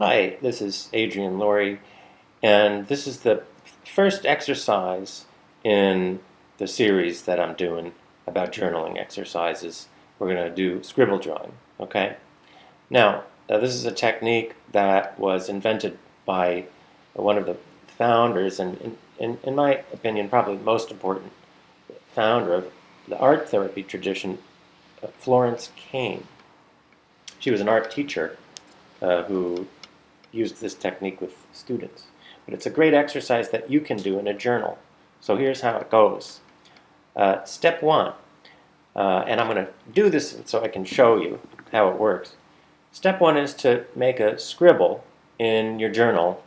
Hi, this is Adrian Laurie, and this is the first exercise in the series that I'm doing about journaling exercises. We're going to do scribble drawing, okay? Now, this is a technique that was invented by one of the founders, and in my opinion, probably the most important founder of the art therapy tradition, Florence Kane. She was an art teacher who used this technique with students. But it's a great exercise that you can do in a journal. So here's how it goes. Step one, and I'm going to do this so I can show you how it works. Step one is to make a scribble in your journal,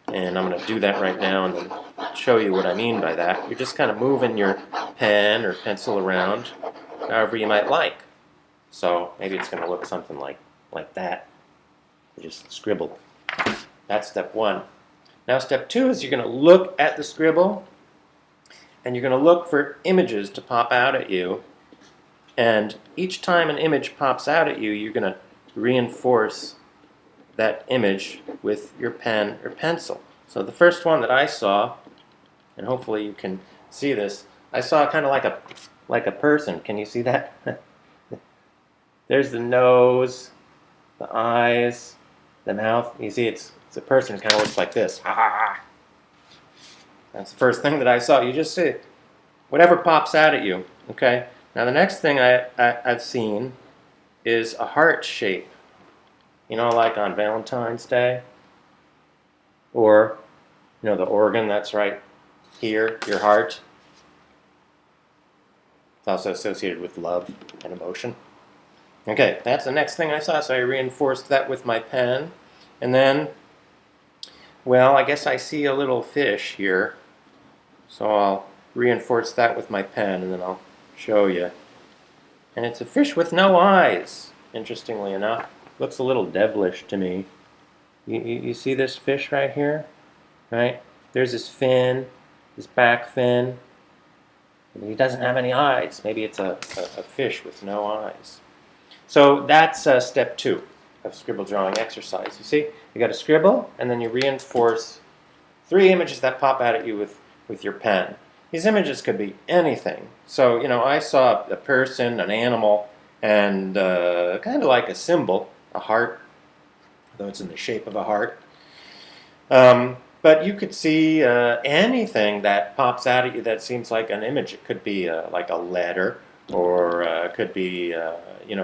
and I'm going to do that right now and then show you what I mean by that. You're just kind of moving your pen or pencil around however you might like. So maybe it's going to look something like that. You just scribble. That's step one. Now step two is you're going to look at the scribble and you're going to look for images to pop out at you. And each time an image pops out at you, you're going to reinforce that image with your pen or pencil. So the first one that I saw, and hopefully you can see this, I saw kind of like a person. Can you see that? There's the nose, the eyes, the mouth. You see it's a person who kind of looks like this. That's the first thing that I saw. You just see whatever pops out at you. Okay. Now the next thing I've seen is a heart shape. You know, like on Valentine's Day, or the organ that's right here, your heart. It's also associated with love and emotion. Okay, that's the next thing I saw. So I reinforced that with my pen, and then. Well, I guess I see a little fish here, so I'll reinforce that with my pen and then I'll show you. And it's a fish with no eyes, interestingly enough. Looks a little devilish to me. You see this fish right here? Right? There's his fin, his back fin. He doesn't have any eyes. Maybe it's a fish with no eyes. So that's step two of scribble drawing exercise. You see, you got to scribble, and then you reinforce 3 images that pop out at you with your pen. These images could be anything. So, I saw a person, an animal, and kind of like a symbol, a heart, though it's in the shape of a heart. But you could see anything that pops out at you that seems like an image. It could be like a letter, or it could be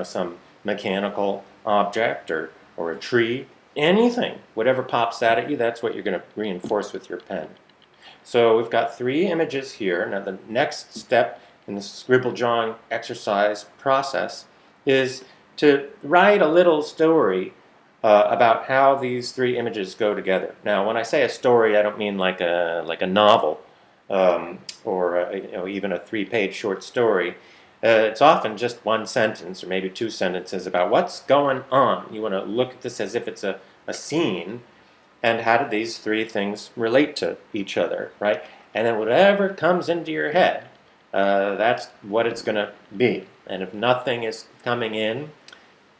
some mechanical object or a tree, anything. Whatever pops out at you, that's what you're going to reinforce with your pen. So we've got 3 images here. Now the next step in the scribble drawing exercise process is to write a little story about how these 3 images go together. Now when I say a story, I don't mean like a novel or even a 3-page short story. It's often just 1 sentence or maybe 2 sentences about what's going on. You want to look at this as if it's a scene, and how do these 3 things relate to each other, right? And then whatever comes into your head, that's what it's going to be. And if nothing is coming in,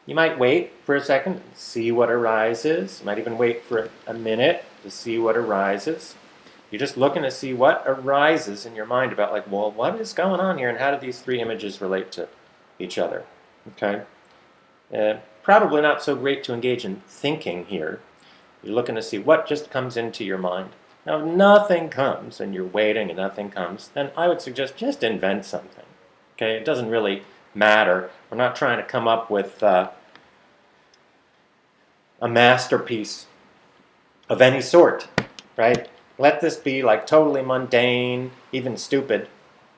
you might wait for a second, see what arises. You might even wait for a minute to see what arises. You're just looking to see what arises in your mind about what is going on here and how do these 3 images relate to each other, okay? Probably not so great to engage in thinking here. You're looking to see what just comes into your mind. Now, if nothing comes and you're waiting and nothing comes, then I would suggest just invent something, okay? It doesn't really matter. We're not trying to come up with a masterpiece of any sort, right? Let this be like totally mundane, even stupid,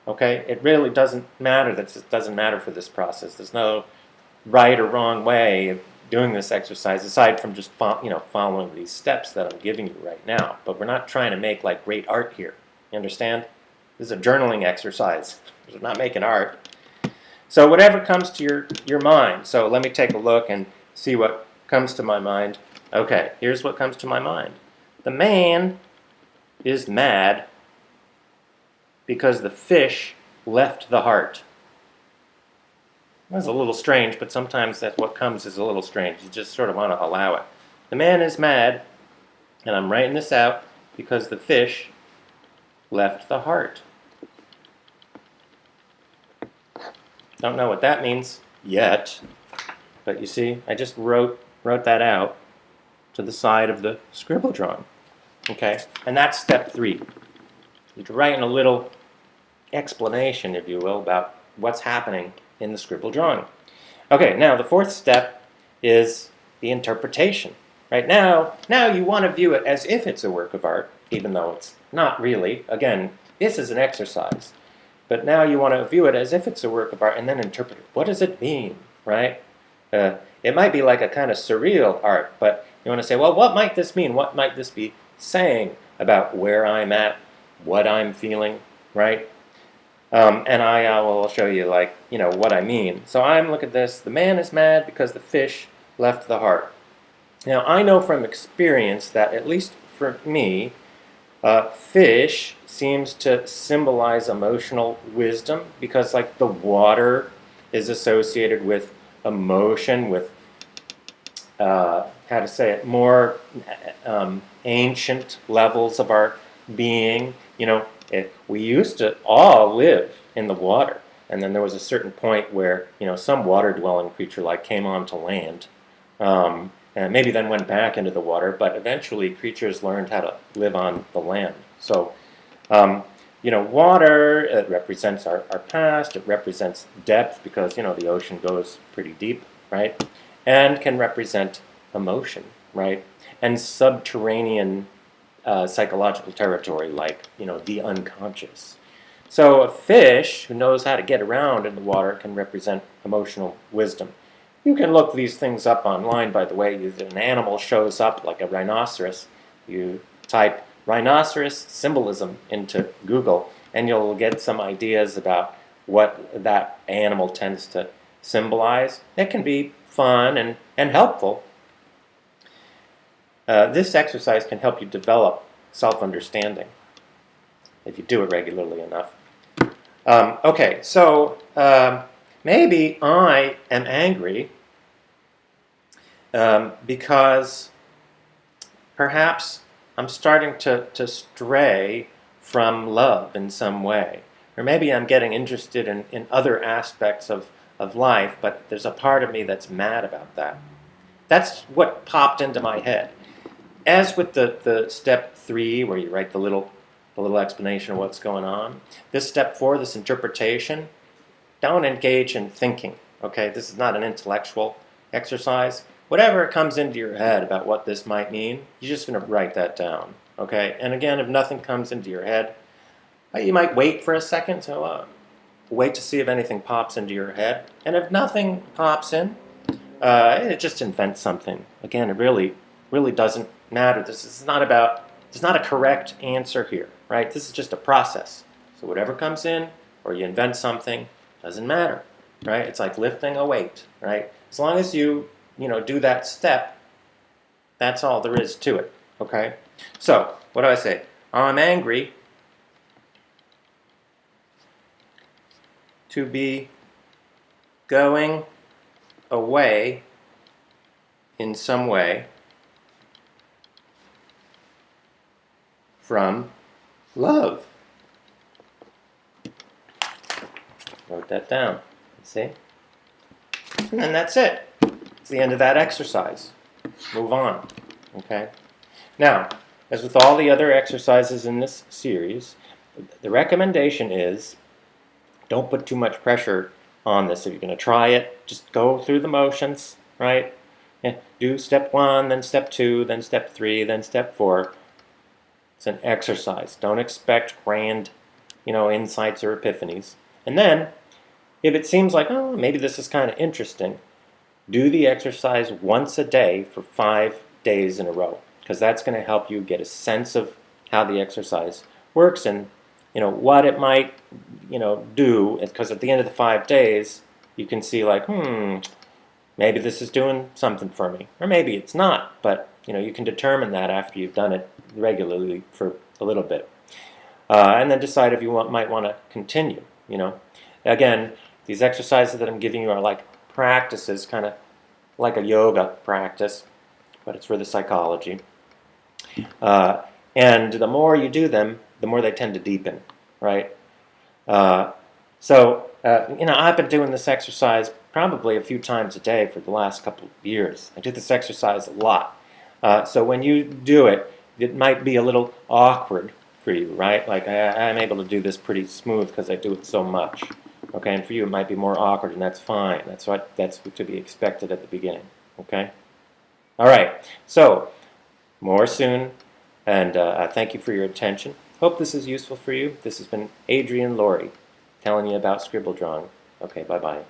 okay? It really doesn't matter. It doesn't matter for this process. There's no right or wrong way of doing this exercise aside from just following these steps that I'm giving you right now. But we're not trying to make like great art here. You understand? This is a journaling exercise. We're not making art. So whatever comes to your mind. So let me take a look and see what comes to my mind. Okay, here's what comes to my mind. The man is mad because the fish left the heart. That's a little strange, but sometimes that's what comes is a little strange. You just sort of want to allow it. the man is mad, and I'm writing this out because the fish left the heart. Don't know what that means yet, but you see, I just wrote that out to the side of the scribble drawing. Okay, and that's step 3. You're writing a little explanation, if you will, about what's happening in the scribble drawing. Okay, now the 4th step is the interpretation. Right now you want to view it as if it's a work of art, even though it's not really. Again, this is an exercise. But now you want to view it as if it's a work of art and then interpret it. What does it mean, right? It might be like a kind of surreal art, but you want to say, well, what might this mean? What might this be saying about where I'm at, what I'm feeling, right? And I will show you, like, what I mean. So I'm looking at this. The man is mad because the fish left the heart. Now, I know from experience that, at least for me, fish seems to symbolize emotional wisdom because, like, the water is associated with emotion, with, more ancient levels of our being. We used to all live in the water, and then there was a certain point where, some water-dwelling creature, like, came onto land, and maybe then went back into the water, but eventually creatures learned how to live on the land. So, water, it represents our past, it represents depth because, the ocean goes pretty deep, right? And can represent emotion, right? And subterranean psychological territory, like, the unconscious. So a fish who knows how to get around in the water can represent emotional wisdom. You can look these things up online, by the way. If an animal shows up, like a rhinoceros, you type rhinoceros symbolism into Google, and you'll get some ideas about what that animal tends to symbolize. It can be fun and helpful. This exercise can help you develop self-understanding if you do it regularly enough. Okay, so maybe I am angry because perhaps I'm starting to stray from love in some way. Or maybe I'm getting interested in other aspects of life, but there's a part of me that's mad about that. That's what popped into my head. As with the step 3, where you write the little explanation of what's going on, this step 4, this interpretation, don't engage in thinking, okay? This is not an intellectual exercise. Whatever comes into your head about what this might mean, you're just going to write that down, okay? And again, if nothing comes into your head, you might wait for a second, so wait to see if anything pops into your head. And if nothing pops in, just invent something. Again, it really doesn't matter. There's not a correct answer here, right? This is just a process. So whatever comes in, or you invent something, doesn't matter, right? It's like lifting a weight, right? As long as you do that step, that's all there is to it, okay? So, what do I say? I'm angry to be going away in some way from love. Wrote that down. See? And then that's it. It's the end of that exercise. Move on. Okay? Now, as with all the other exercises in this series, the recommendation is don't put too much pressure on this. If you're going to try it, just go through the motions, right? Do step 1, then step 2, then step 3, then step 4. It's an exercise. Don't expect grand, insights or epiphanies. And then, if it seems like, oh, maybe this is kind of interesting, do the exercise once a day for 5 days in a row, because that's going to help you get a sense of how the exercise works and, what it might, do. Because at the end of the 5 days, you can see like, maybe this is doing something for me, or maybe it's not. But you can determine that after you've done it regularly for a little bit, and then decide if you might want to continue. Again, these exercises that I'm giving you are like practices, kind of like a yoga practice, but it's for the psychology. And the more you do them, the more they tend to deepen, right? I've been doing this exercise probably a few times a day for the last couple of years. I do this exercise a lot. So when you do it, it might be a little awkward for you, right? Like I'm able to do this pretty smooth because I do it so much. Okay, and for you it might be more awkward, and that's fine. That's to be expected at the beginning. Okay. All right. So more soon, and thank you for your attention. Hope this is useful for you. This has been Adrian Laurie telling you about scribble drawing. Okay, bye-bye.